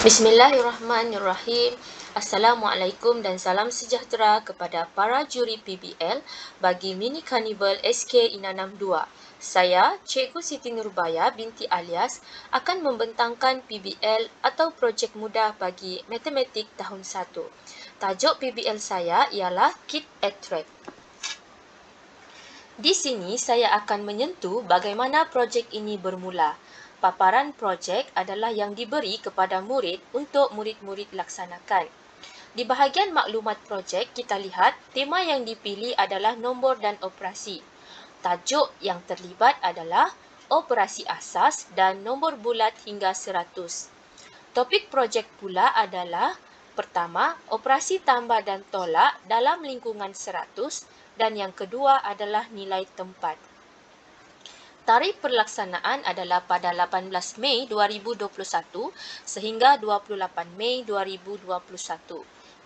Bismillahirrahmanirrahim. Assalamualaikum dan salam sejahtera kepada para juri PBL bagi Mini Carnival SK Ina62. Saya, Cikgu Siti Nurbaya binti Alias, akan membentangkan PBL atau projek mudah bagi matematik tahun 1. Tajuk PBL saya ialah Kid Attract. Di sini saya akan menyentuh bagaimana projek ini bermula. Paparan projek adalah yang diberi kepada murid untuk murid-murid laksanakan. Di bahagian maklumat projek, kita lihat tema yang dipilih adalah nombor dan operasi. Tajuk yang terlibat adalah operasi asas dan nombor bulat hingga 100. Topik projek pula adalah pertama, operasi tambah dan tolak dalam lingkungan 100 dan yang kedua adalah nilai tempat. Tarikh pelaksanaan adalah pada 18 Mei 2021 sehingga 28 Mei 2021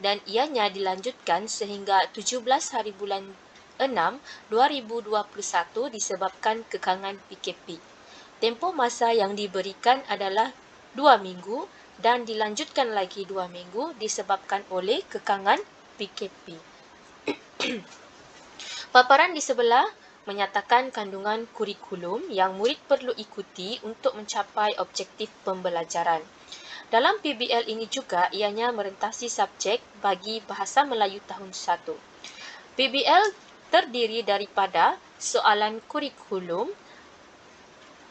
dan ianya dilanjutkan sehingga 17 hari bulan 6 2021 disebabkan kekangan PKP. Tempoh masa yang diberikan adalah 2 minggu dan dilanjutkan lagi 2 minggu disebabkan oleh kekangan PKP. Paparan di sebelah menyatakan kandungan kurikulum yang murid perlu ikuti untuk mencapai objektif pembelajaran. Dalam PBL ini juga ianya merentasi subjek bagi Bahasa Melayu tahun 1. PBL terdiri daripada soalan kurikulum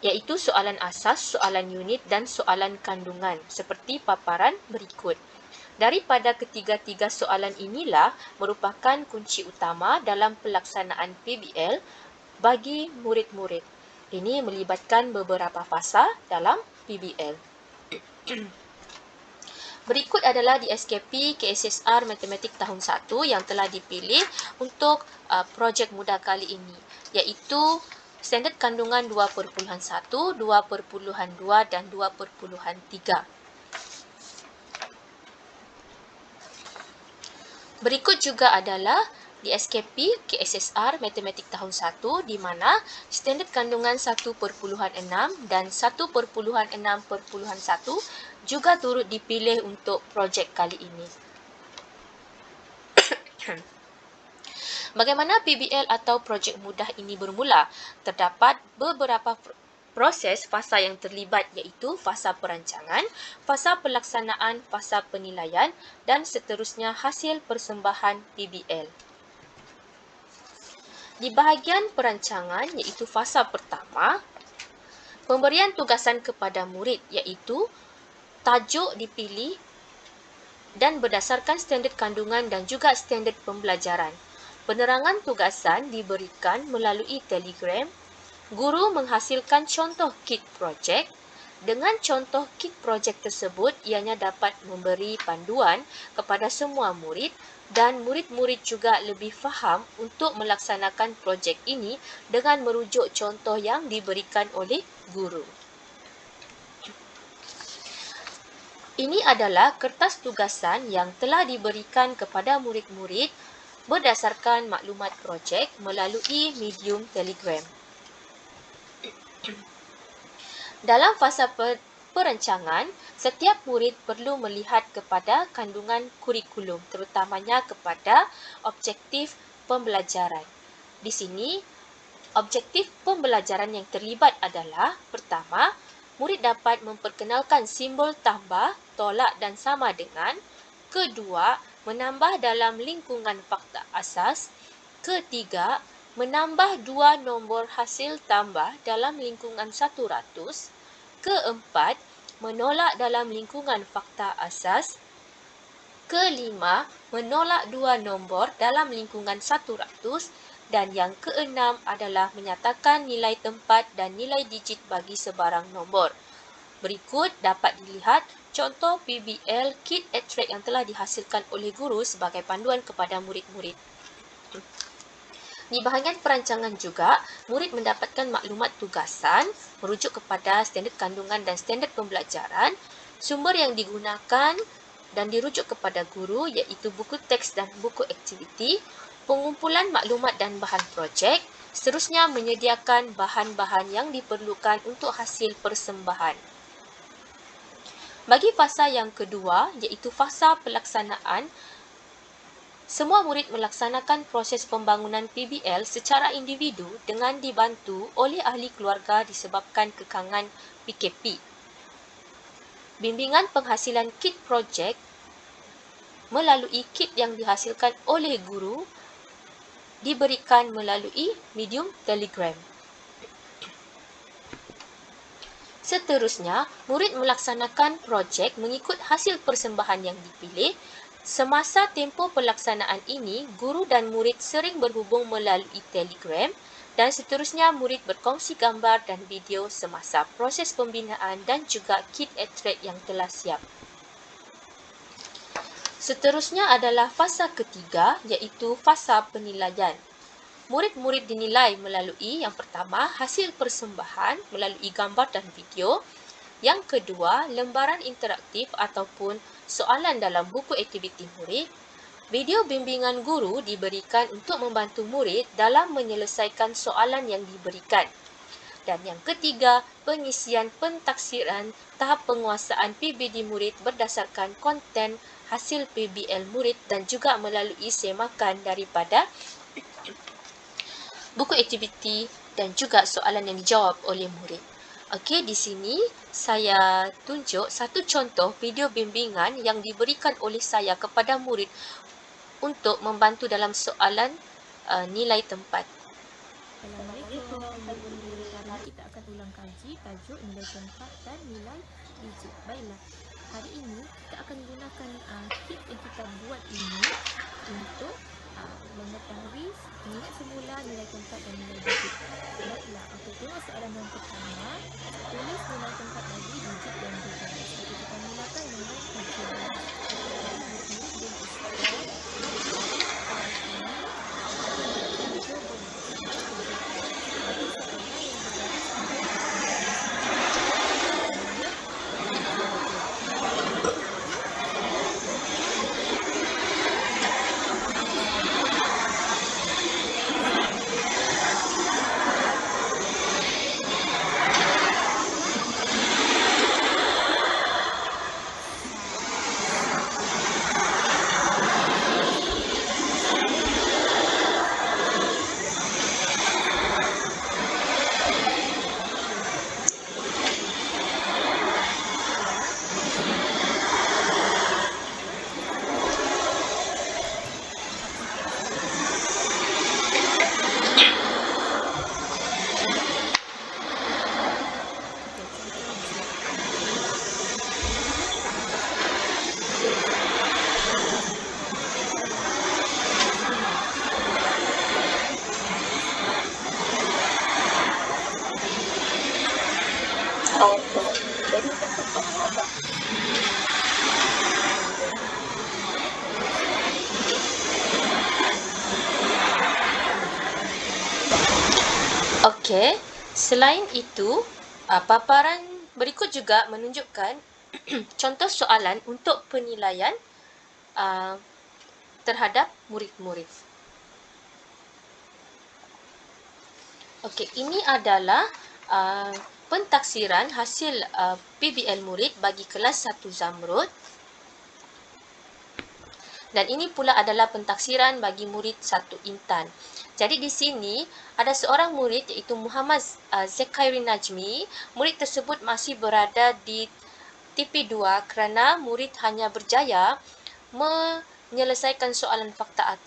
iaitu soalan asas, soalan unit dan soalan kandungan seperti paparan berikut. Daripada ketiga-tiga soalan inilah merupakan kunci utama dalam pelaksanaan PBL bagi murid-murid. Ini melibatkan beberapa fasa dalam PBL. Berikut adalah di SKP KSSR Matematik tahun 1 yang telah dipilih untuk projek mudah kali ini, iaitu standard kandungan 2.1, 2.2 dan 2.3. Berikut juga adalah di SKP KSSR Matematik tahun 1 di mana standard kandungan 1.6 dan 1.6.1 juga turut dipilih untuk projek kali ini. Bagaimana PBL atau projek mudah ini bermula? Terdapat beberapa proses fasa yang terlibat iaitu fasa perancangan, fasa pelaksanaan, fasa penilaian dan seterusnya hasil persembahan PBL. Di bahagian perancangan iaitu fasa pertama, pemberian tugasan kepada murid iaitu tajuk dipilih dan berdasarkan standard kandungan dan juga standard pembelajaran. Penerangan tugasan diberikan melalui Telegram. Guru menghasilkan contoh kit projek. Dengan contoh kit projek tersebut, ianya dapat memberi panduan kepada semua murid dan murid-murid juga lebih faham untuk melaksanakan projek ini dengan merujuk contoh yang diberikan oleh guru. Ini adalah kertas tugasan yang telah diberikan kepada murid-murid berdasarkan maklumat projek melalui medium Telegram. Dalam fasa perancangan, setiap murid perlu melihat kepada kandungan kurikulum, terutamanya kepada objektif pembelajaran. Di sini, objektif pembelajaran yang terlibat adalah pertama, murid dapat memperkenalkan simbol tambah, tolak dan sama dengan. Kedua, menambah dalam lingkungan fakta asas. Ketiga, menambah dua nombor hasil tambah dalam lingkungan 100. Keempat, menolak dalam lingkungan fakta asas. Kelima, menolak dua nombor dalam lingkungan 100. Dan yang keenam adalah menyatakan nilai tempat dan nilai digit bagi sebarang nombor. Berikut dapat dilihat contoh PBL Kid Attract yang telah dihasilkan oleh guru sebagai panduan kepada murid-murid. Di bahagian perancangan juga, murid mendapatkan maklumat tugasan merujuk kepada standard kandungan dan standard pembelajaran, sumber yang digunakan dan dirujuk kepada guru iaitu buku teks dan buku aktiviti, pengumpulan maklumat dan bahan projek, seterusnya menyediakan bahan-bahan yang diperlukan untuk hasil persembahan. Bagi fasa yang kedua, iaitu fasa pelaksanaan, semua murid melaksanakan proses pembangunan PBL secara individu dengan dibantu oleh ahli keluarga disebabkan kekangan PKP. Bimbingan penghasilan kit projek melalui kit yang dihasilkan oleh guru diberikan melalui medium Telegram. Seterusnya, murid melaksanakan projek mengikut hasil persembahan yang dipilih. Semasa tempoh pelaksanaan ini, guru dan murid sering berhubung melalui Telegram dan seterusnya murid berkongsi gambar dan video semasa proses pembinaan dan juga kit attract yang telah siap. Seterusnya adalah fasa ketiga, iaitu fasa penilaian. Murid-murid dinilai melalui yang pertama, hasil persembahan melalui gambar dan video. Yang kedua, lembaran interaktif ataupun soalan dalam buku aktiviti murid. Video bimbingan guru diberikan untuk membantu murid dalam menyelesaikan soalan yang diberikan. Dan yang ketiga, pengisian pentaksiran tahap penguasaan PBD murid berdasarkan konten hasil PBL murid dan juga melalui semakan daripada buku aktiviti dan juga soalan yang dijawab oleh murid. Okey, di sini saya tunjuk satu contoh video bimbingan yang diberikan oleh saya kepada murid untuk membantu dalam soalan nilai tempat. Assalamualaikum. Hari ini kita akan ulang kaji tajuk nilai tempat dan nilai digit. Baiklah, hari ini kita akan gunakan kit yang kita buat ini untuk mengetahui minat semula nilai tempat dan nilai digit. Baiklah, okey, tengok soalan yang pertama. Tulis nilai tempat lagi digit dan juga. Okey, kita mulakan dengan kajian. Murid-murid belum ustaz. Okey, selain itu, paparan berikut juga menunjukkan contoh soalan untuk penilaian terhadap murid-murid. Okey, ini adalah pentaksiran hasil PBL murid bagi kelas 1 Zamrud. Dan ini pula adalah pentaksiran bagi murid 1 Intan. Jadi di sini ada seorang murid iaitu Muhammad Zakairi Najmi. Murid tersebut masih berada di TP2 kerana murid hanya berjaya menyelesaikan soalan fakta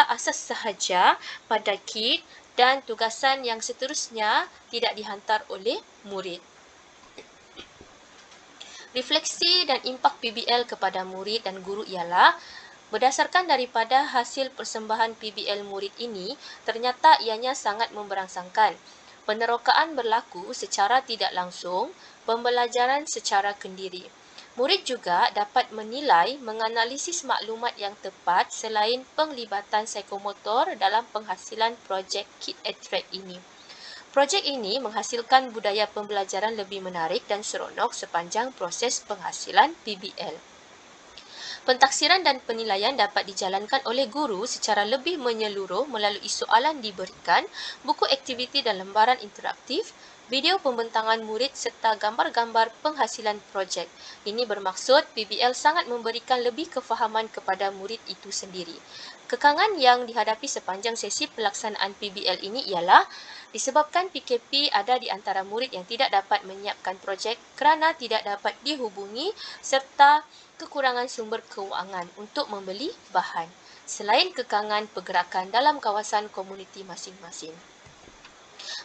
asas sahaja pada kit dan tugasan yang seterusnya tidak dihantar oleh murid. Refleksi dan impak PBL kepada murid dan guru ialah berdasarkan daripada hasil persembahan PBL murid ini, ternyata ianya sangat memberangsangkan. Penerokaan berlaku secara tidak langsung, pembelajaran secara kendiri. Murid juga dapat menilai, menganalisis maklumat yang tepat selain penglibatan psikomotor dalam penghasilan projek kit attract ini. Projek ini menghasilkan budaya pembelajaran lebih menarik dan seronok sepanjang proses penghasilan PBL. Pentaksiran dan penilaian dapat dijalankan oleh guru secara lebih menyeluruh melalui soalan diberikan, buku aktiviti dan lembaran interaktif, video pembentangan murid serta gambar-gambar penghasilan projek. Ini bermaksud PBL sangat memberikan lebih kefahaman kepada murid itu sendiri. Kekangan yang dihadapi sepanjang sesi pelaksanaan PBL ini ialah disebabkan PKP ada di antara murid yang tidak dapat menyiapkan projek kerana tidak dapat dihubungi serta kekurangan sumber keuangan untuk membeli bahan. Selain kekangan pergerakan dalam kawasan komuniti masing-masing.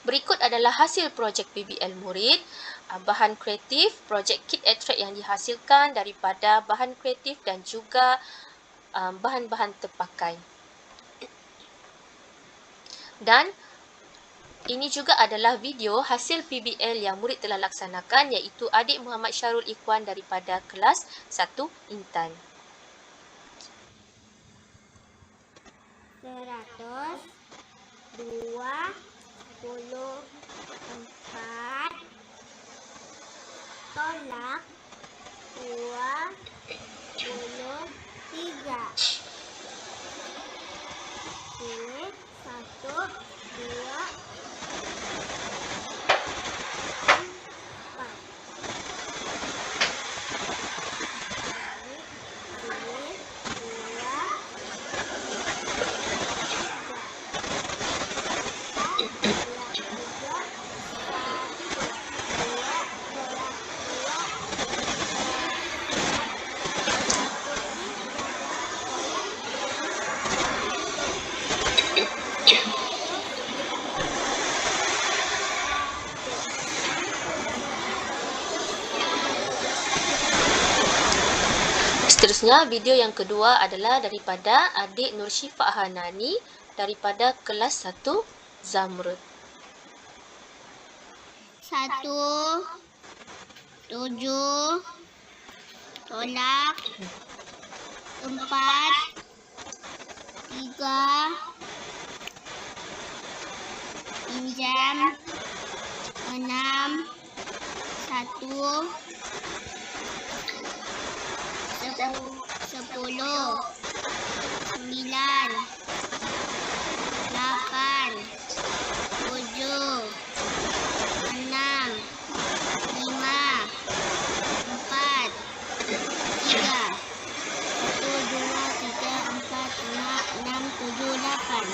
Berikut adalah hasil projek PBL murid. Bahan kreatif, projek kit attract yang dihasilkan daripada bahan kreatif dan juga bahan-bahan terpakai. Dan ini juga adalah video hasil PBL yang murid telah laksanakan, iaitu adik Muhammad Syarul Ikhwan daripada kelas 1 Intan. 124 tolak 23. Ini 1, 2, 4. Seterusnya, video yang kedua adalah daripada adik Nur Syifa Hanani daripada kelas 1 Zamrud. 1, 7 tolak 4, 3 pinjam 6, 1 10, 9, 8, 7, 6, 5, 4, 3, 1, 2, 3, 4, 5, 6, 7, 8.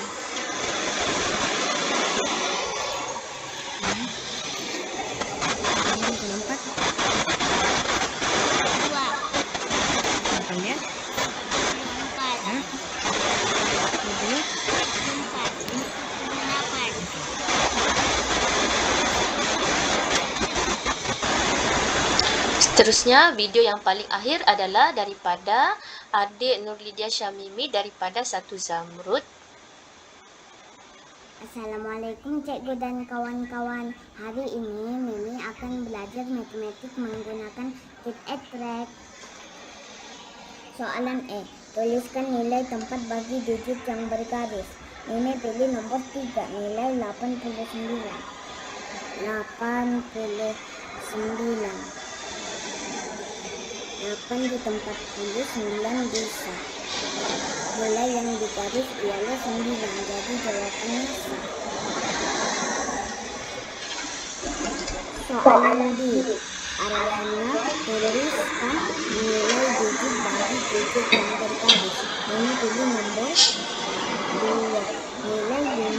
Seterusnya, video yang paling akhir adalah daripada adik Nur Lydia Syamimi daripada 1 Zamrud. Assalamualaikum cikgu dan kawan-kawan. Hari ini Mimi akan belajar matematik menggunakan kit attract. Soalan A. Tuliskan nilai tempat bagi digit yang bergaris. Mimi pilih nombor 3, nilai 89. 8 di tempat tulis, 9 bisa. Nilai yang digaris ialah 9, jadi jawabannya sah. Soalan B. Arahannya tuliskan nilai digit bagi digit yang bergaris. Ini pilih nomor 2, nilai 56.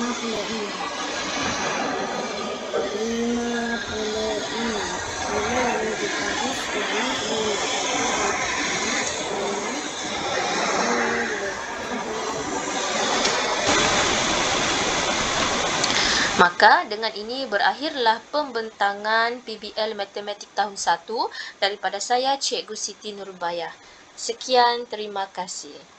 56. Nilai yang digaris ialah 5. Maka dengan ini berakhirlah pembentangan PBL Matematik tahun 1 daripada saya Cikgu Siti Nurbayah. Sekian, terima kasih.